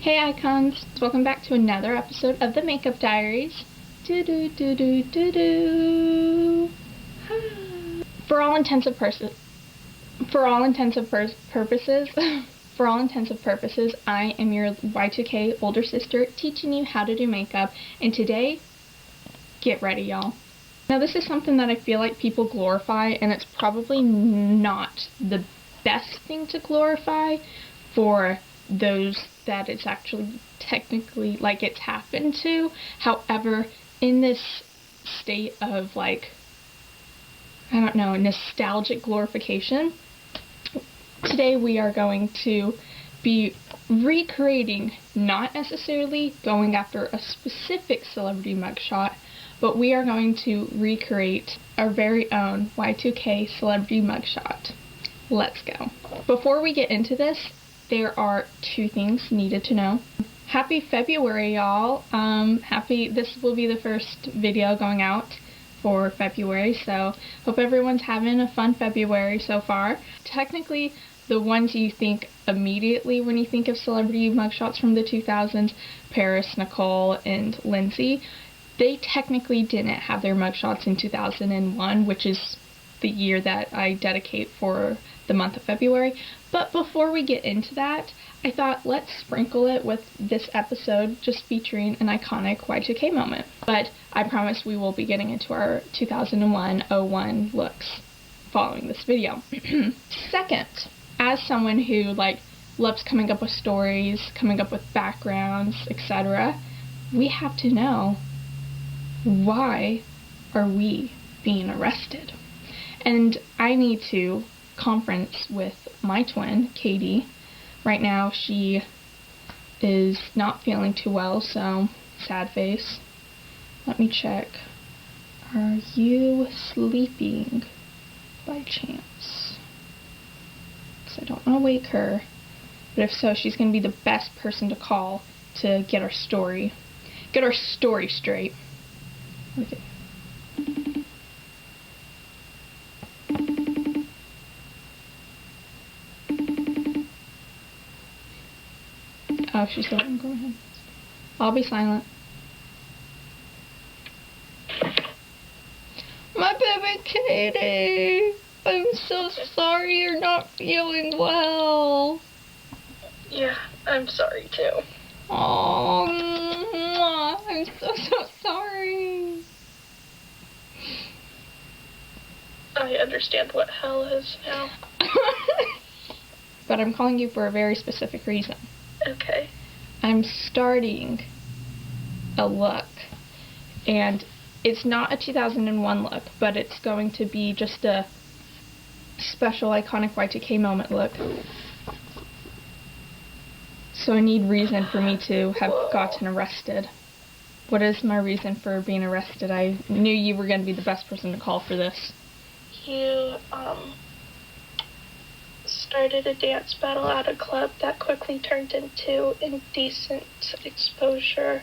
Hey icons! Welcome back to another episode of the Makeup Diaries. For all intensive purposes, I am your Y2K older sister teaching you how to do makeup, and today, get ready y'all. Now this is something that I feel like people glorify, and it's probably not the best thing to glorify for those that it's actually technically like it's happened to. However, in this state of like, I don't know, nostalgic glorification, today we are going to be recreating, not necessarily going after a specific celebrity mugshot, but we are going to recreate our very own Y2K celebrity mugshot. Let's go. Before we get into this, there are two things needed to know. Happy February, y'all. This will be the first video going out for February, so hope everyone's having a fun February so far. Technically, the ones you think immediately when you think of celebrity mugshots from the 2000s, Paris, Nicole, and Lindsay, they technically didn't have their mugshots in 2001, which is the year that I dedicate for the month of February. But before we get into that, I thought let's sprinkle it with this episode just featuring an iconic Y2K moment. But I promise we will be getting into our 2001 looks following this video. Second, as someone who loves coming up with stories, coming up with backgrounds, etc., we have to know, why are we being arrested? And I need to conference with my twin, Katie. Right now she is not feeling too well, so sad face. Let me check. Are you sleeping by chance? Because I don't want to wake her, but if so, she's going to be the best person to call to get our story straight. Okay. Oh, she's going. Go ahead. I'll be silent. My baby Katie! I'm so sorry you're not feeling well. Yeah, I'm sorry too. Oh, I'm so sorry. I understand what hell is now. But I'm calling you for a very specific reason. Okay. I'm starting a look, and it's not a 2001 look, but it's going to be just a special iconic Y2K moment look. So I need reason for me to have gotten arrested. What is my reason for being arrested? I knew you were going to be the best person to call for this. You, started a dance battle at a club that quickly turned into indecent exposure.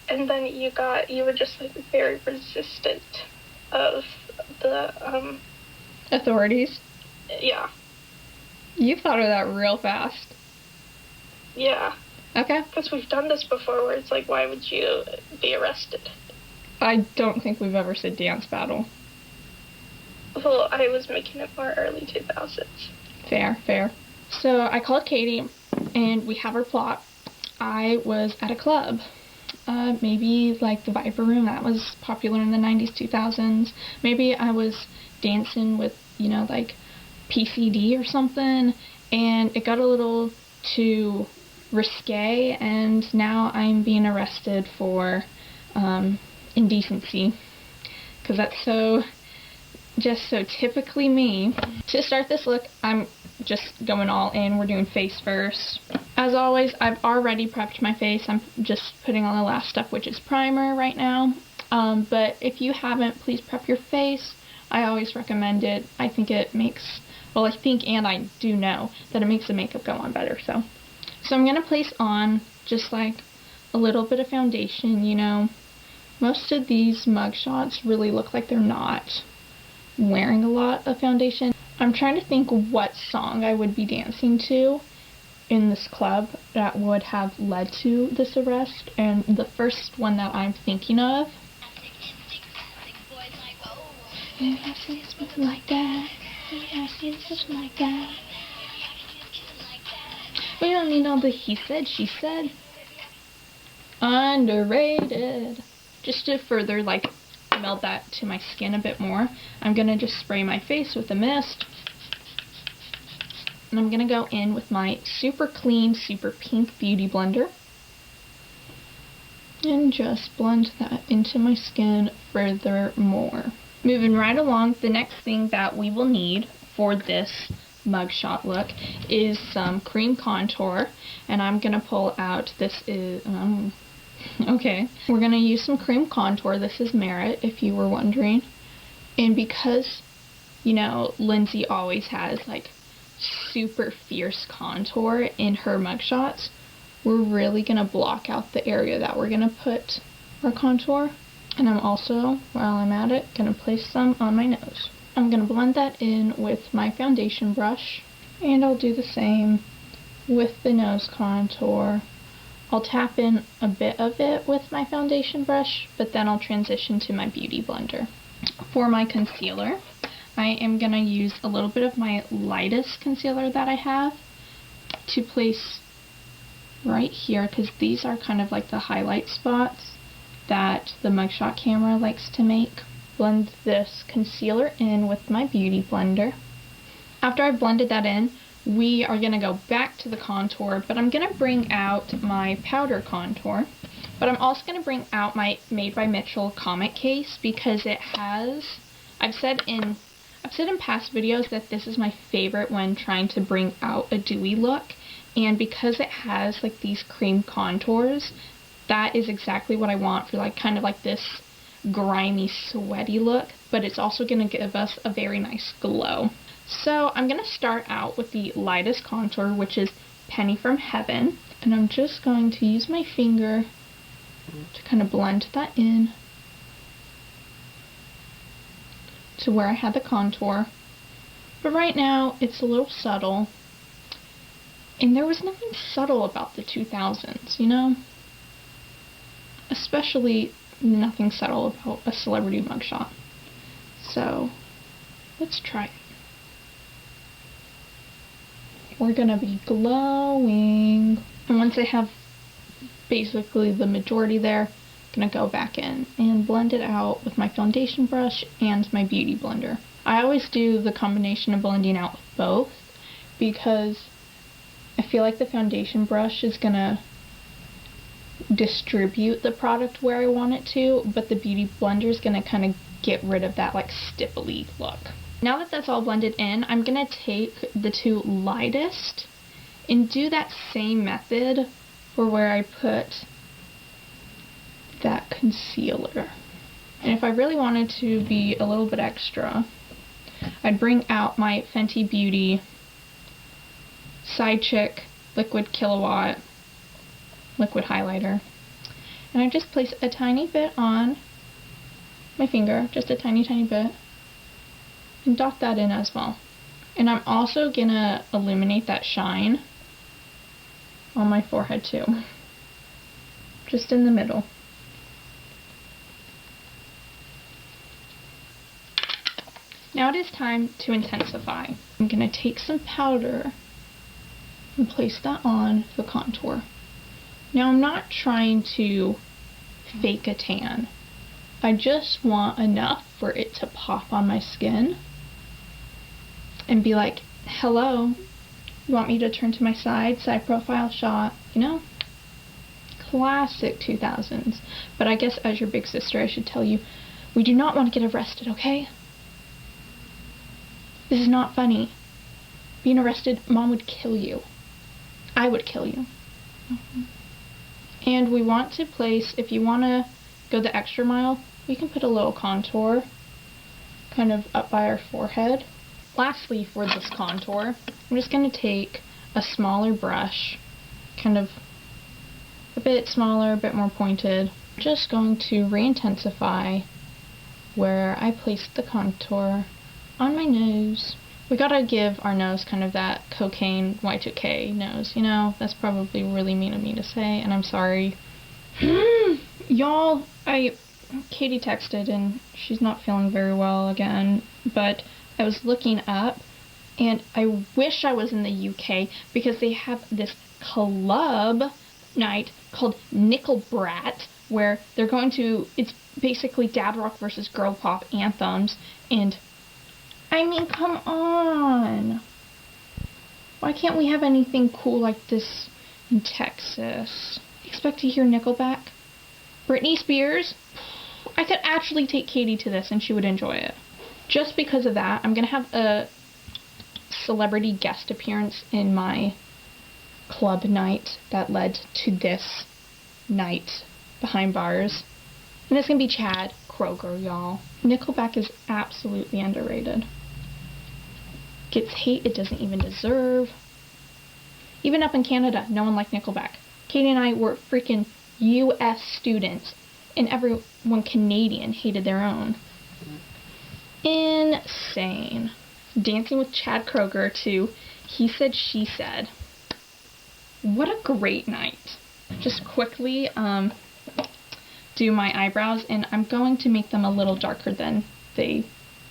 And then you were just very resistant of the, authorities? Yeah. You thought of that real fast. Yeah. Okay. Because we've done this before where it's why would you be arrested? I don't think we've ever said dance battle. Well, I was making it more early 2000s. Fair. So I called Katie, and we have our plot. I was at a club. Maybe the Viper Room, that was popular in the 90s, 2000s. Maybe I was dancing with, PCD or something, and it got a little too risque, and now I'm being arrested for indecency. Because that's so typically me. To start this look, I'm just going all in. We're doing face first. As always, I've already prepped my face. I'm just putting on the last step, which is primer right now. But if you haven't, please prep your face. I always recommend it. I think it makes, and I do know that it makes the makeup go on better. So I'm going to place on just a little bit of foundation, Most of these mugshots really look like they're not wearing a lot of foundation. I'm trying to think what song I would be dancing to, in this club that would have led to this arrest, and the first one that I'm thinking of. Like that. Like that. We don't need all the he said, she said. Underrated. Just to further like meld that to my skin a bit more, I'm gonna just spray my face with a mist. And I'm gonna go in with my super clean, super pink beauty blender. And just blend that into my skin furthermore. Moving right along, the next thing that we will need for this mugshot look is some cream contour. And I'm gonna pull out, this is, okay, we're gonna use some cream contour. This is Merit, if you were wondering. And because, you know, Lindsay always has like super fierce contour in her mugshots, we're really gonna block out the area that we're gonna put our contour. And I'm also, while I'm at it, gonna place some on my nose. I'm gonna blend that in with my foundation brush, and I'll do the same with the nose contour. I'll tap in a bit of it with my foundation brush, but then I'll transition to my beauty blender. For my concealer, I am going to use a little bit of my lightest concealer that I have to place right here, because these are kind of like the highlight spots that the mugshot camera likes to make. Blend this concealer in with my beauty blender. After I've blended that in, we are going to go back to the contour, but I'm going to bring out my powder contour. But I'm also going to bring out my Made by Mitchell comic case, because it has, I've said in past videos that this is my favorite when trying to bring out a dewy look, and because it has like these cream contours, that is exactly what I want for like kind of like this grimy, sweaty look, but it's also going to give us a very nice glow. So I'm going to start out with the lightest contour, which is Penny from Heaven, and I'm just going to use my finger to kind of blend that in to where I had the contour. But right now it's a little subtle, and there was nothing subtle about the 2000s, you know? Especially nothing subtle about a celebrity mugshot. So let's try it. We're gonna be glowing. And once I have basically the majority there, I'm gonna go back in and blend it out with my foundation brush and my beauty blender. I always do the combination of blending out with both, because I feel like the foundation brush is gonna distribute the product where I want it to, but the beauty blender is gonna kind of get rid of that like stipply look. Now that that's all blended in, I'm gonna take the two lightest and do that same method for where I put that concealer. And if I really wanted to be a little bit extra, I'd bring out my Fenty Beauty Side Chick Liquid Kilowatt liquid highlighter, and I just place a tiny bit on my finger, just a tiny bit, and dot that in as well. And I'm also gonna illuminate that shine on my forehead too, just in the middle. Now it is time to intensify. I'm gonna take some powder and place that on the contour. Now I'm not trying to fake a tan. I just want enough for it to pop on my skin and be like, hello, you want me to turn to my side profile shot, you know? Classic 2000s. But I guess as your big sister I should tell you, we do not want to get arrested, okay? This is not funny. Being arrested, Mom would kill you. I would kill you. And we want to place, if you want to go the extra mile, we can put a little contour kind of up by our forehead. Lastly, for this contour, I'm just going to take a smaller brush, kind of a bit smaller, a bit more pointed. I'm just going to re-intensify where I placed the contour on my nose. We gotta give our nose kind of that cocaine Y2K nose, you know? That's probably really mean of me to say, and I'm sorry. Y'all, Katie texted and she's not feeling very well again, but I was looking up and I wish I was in the UK because they have this club night called Nickel Brat where they're going to, it's basically dad rock versus girl pop anthems, and I mean, come on. Why can't we have anything cool like this in Texas? Expect to hear Nickelback? Britney Spears? I could actually take Katie to this and she would enjoy it. Just because of that, I'm going to have a celebrity guest appearance in my club night that led to this night behind bars. And it's going to be Chad Kroger, y'all. Nickelback is absolutely underrated. Gets hate it doesn't even deserve. Even up in Canada, no one liked Nickelback. Katie and I were freaking US students, and everyone Canadian hated their own. Insane. Dancing with Chad Kroger to He Said, She Said. What a great night. Just quickly do my eyebrows, and I'm going to make them a little darker than they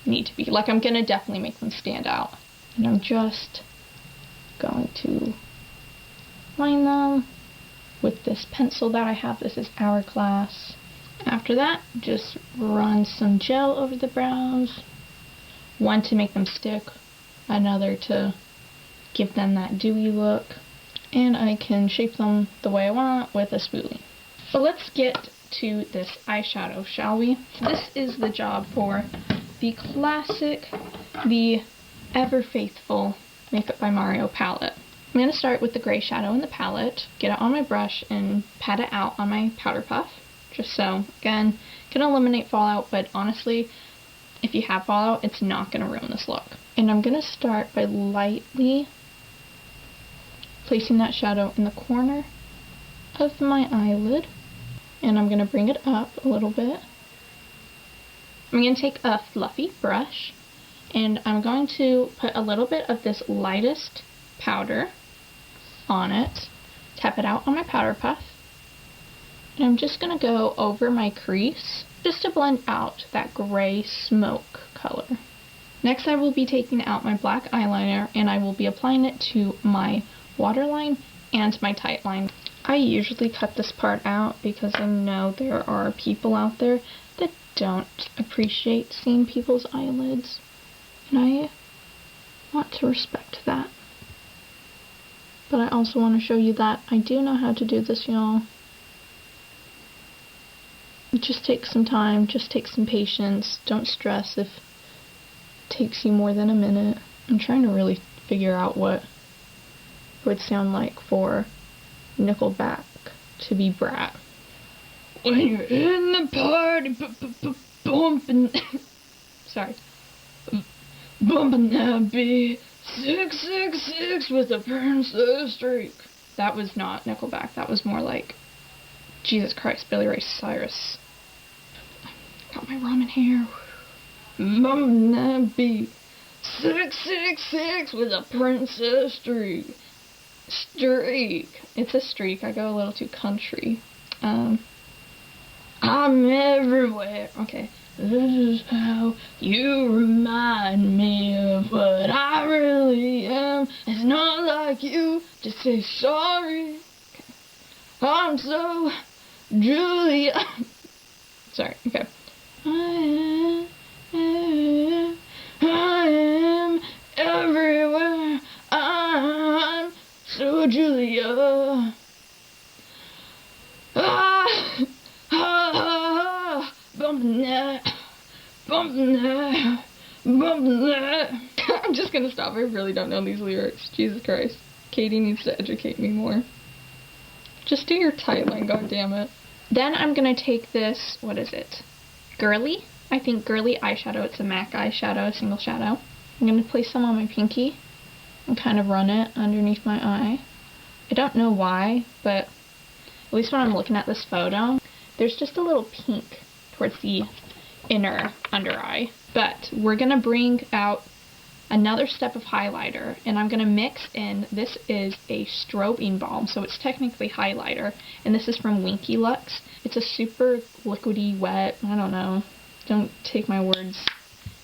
need to be. Like, I'm going to definitely make them stand out. And I'm just going to line them with this pencil that I have. This is Hourglass. After that, just run some gel over the brows. One to make them stick, another to give them that dewy look. And I can shape them the way I want with a spoolie. So let's get to this eyeshadow, shall we? This is the job for the classic, the ever faithful Makeup by Mario palette. I'm going to start with the gray shadow in the palette, get it on my brush, and pat it out on my powder puff. Just so, again, can eliminate fallout, but honestly, if you have fallout, it's not going to ruin this look. And I'm going to start by lightly placing that shadow in the corner of my eyelid. And I'm going to bring it up a little bit. I'm going to take a fluffy brush, and I'm going to put a little bit of this lightest powder on it, tap it out on my powder puff, and I'm just going to go over my crease just to blend out that gray smoke color. Next I will be taking out my black eyeliner and I will be applying it to my waterline and my tight line. I usually cut this part out because I know there are people out there that don't appreciate seeing people's eyelids, and I want to respect that. But I also want to show you that I do know how to do this, y'all. It just takes some time, just takes some patience. Don't stress if it takes you more than a minute. I'm trying to really figure out what it would sound like for Nickelback to be Brat. When you're in the party, bumping, sorry, bumping that beat, 666 with a princess streak. That was not Nickelback. That was more like, Jesus Christ, Billy Ray Cyrus. Got my ramen hair. Bumping that beat, 666 with a princess streak. Streak. It's a streak. I go a little too country. I'm everywhere. Okay. This is how you remind me of what I really am. It's not like you to say sorry. Okay. I'm so Julia. Sorry. Okay. I am everywhere. I'm so Julia. Bumping that, bumping that, bumping that. I'm just gonna stop. I really don't know these lyrics. Jesus Christ. Katie needs to educate me more. Just do your tight line, goddammit. Then I'm gonna take this, what is it? Girly? I think Girly eyeshadow. It's a MAC eyeshadow, single shadow. I'm gonna place some on my pinky and kind of run it underneath my eye. I don't know why, but at least when I'm looking at this photo, there's just a little pink towards the inner under eye. But we're gonna bring out another step of highlighter, and I'm going to mix in, this is a strobing balm, so it's technically highlighter, and this is from Winky Lux. It's a super liquidy, wet, I don't know, don't take my words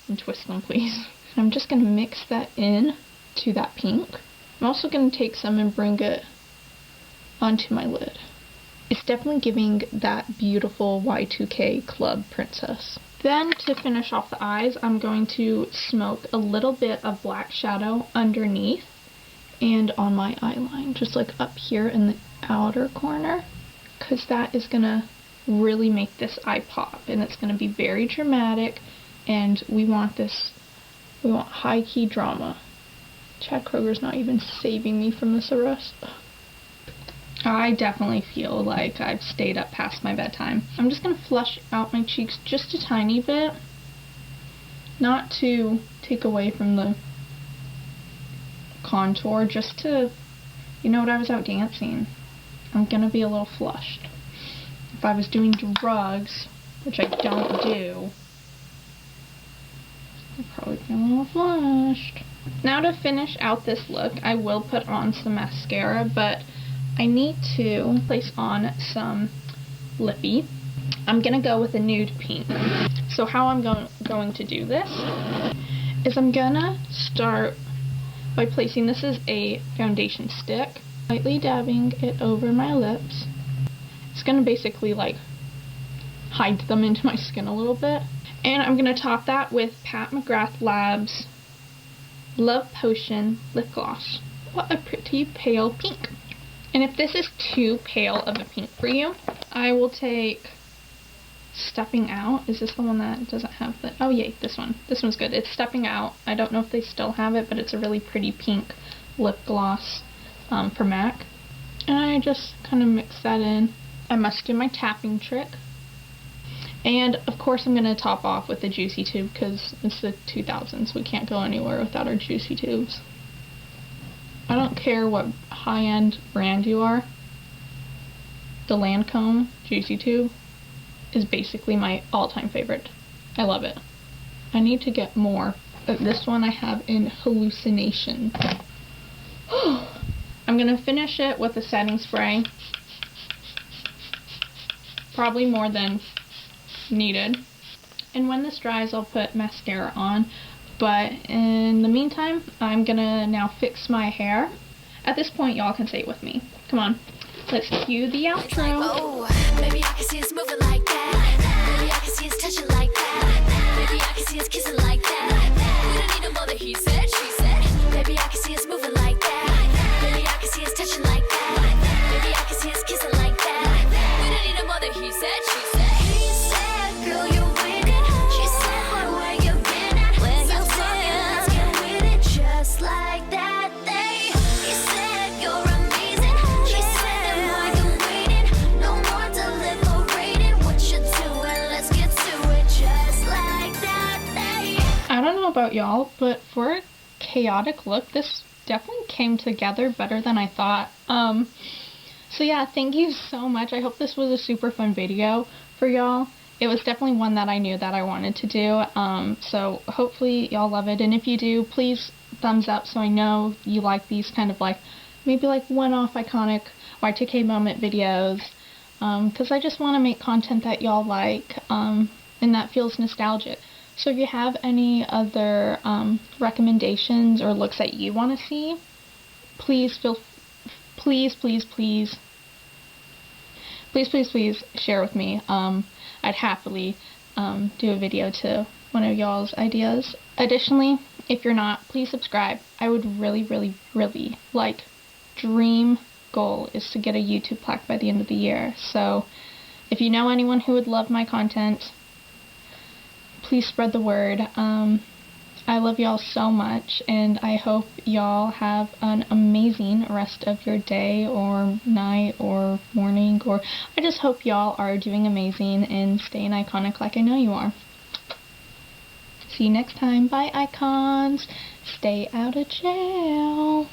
and twist them, please. I'm just going to mix that in to that pink. I'm also going to take some and bring it onto my lid. It's definitely giving that beautiful Y2K club princess. Then to finish off the eyes, I'm going to smoke a little bit of black shadow underneath and on my eyeline, just like up here in the outer corner, because that is going to really make this eye pop, and it's going to be very dramatic, and we want high key drama. Chad Kroger's not even saving me from this arrest. I definitely feel like I've stayed up past my bedtime. I'm just going to flush out my cheeks just a tiny bit, not to take away from the contour, just to, you know what, I was out dancing. I'm going to be a little flushed. If I was doing drugs, which I don't do, I'd probably be a little flushed. Now to finish out this look, I will put on some mascara, but I need to place on some lippy. I'm going to go with a nude pink. So how I'm going to do this is I'm going to start by placing, this is a foundation stick, lightly dabbing it over my lips. It's going to basically like hide them into my skin a little bit. And I'm going to top that with Pat McGrath Labs Love Potion Lip Gloss. What a pretty pale pink. And if this is too pale of a pink for you, I will take Stepping Out. Is this the one that doesn't have the... Oh, yay, this one. This one's good. It's Stepping Out. I don't know if they still have it, but it's a really pretty pink lip gloss for MAC. And I just kind of mix that in. I must do my tapping trick. And, of course, I'm going to top off with the Juicy Tube because it's the 2000s. We can't go anywhere without our Juicy Tubes. I don't care what high-end brand you are. The Lancome Juicy Tube is basically my all-time favorite. I love it. I need to get more, but this one I have in Hallucination. I'm going to finish it with a setting spray. Probably more than needed. And when this dries, I'll put mascara on. But in the meantime, I'm gonna now fix my hair. At this point, y'all can say it with me. Come on, let's cue the outro. Oh, baby, I can see us moving like that. Baby, I can see us touching like that. Baby, I can see us kissing like that. We don't need no mother, he said, she said. Baby, I can see us moving like that. Baby, I can see us touching like that. Baby, I can see us kissing like that. We don't need no mother, he said, she said. He said, girl, you're winning. She said, boy, where you been at? Let's get with it, just like that. He said, you're amazing. She said, why you waiting? No more deliberating. What you doing? Let's get to it, just like that. I don't know about y'all, but for a chaotic look, this definitely came together better than I thought. So yeah, thank you so much. I hope this was a super fun video for y'all. It was definitely one that I knew that I wanted to do. So hopefully y'all love it. And if you do, please thumbs up so I know you like these kind of like, maybe like one-off iconic Y2K moment videos. Because I just want to make content that y'all like, and that feels nostalgic. So if you have any other recommendations or looks that you want to see, please share with me. I'd happily do a video to one of y'all's ideas. Additionally, if you're not, please subscribe. I would really like, dream goal is to get a YouTube plaque by the end of the year. So if you know anyone who would love my content, please spread the word. I love y'all so much, and I hope y'all have an amazing rest of your day or night or morning, or I just hope y'all are doing amazing and staying iconic like I know you are. See you next time. Bye, icons. Stay out of jail.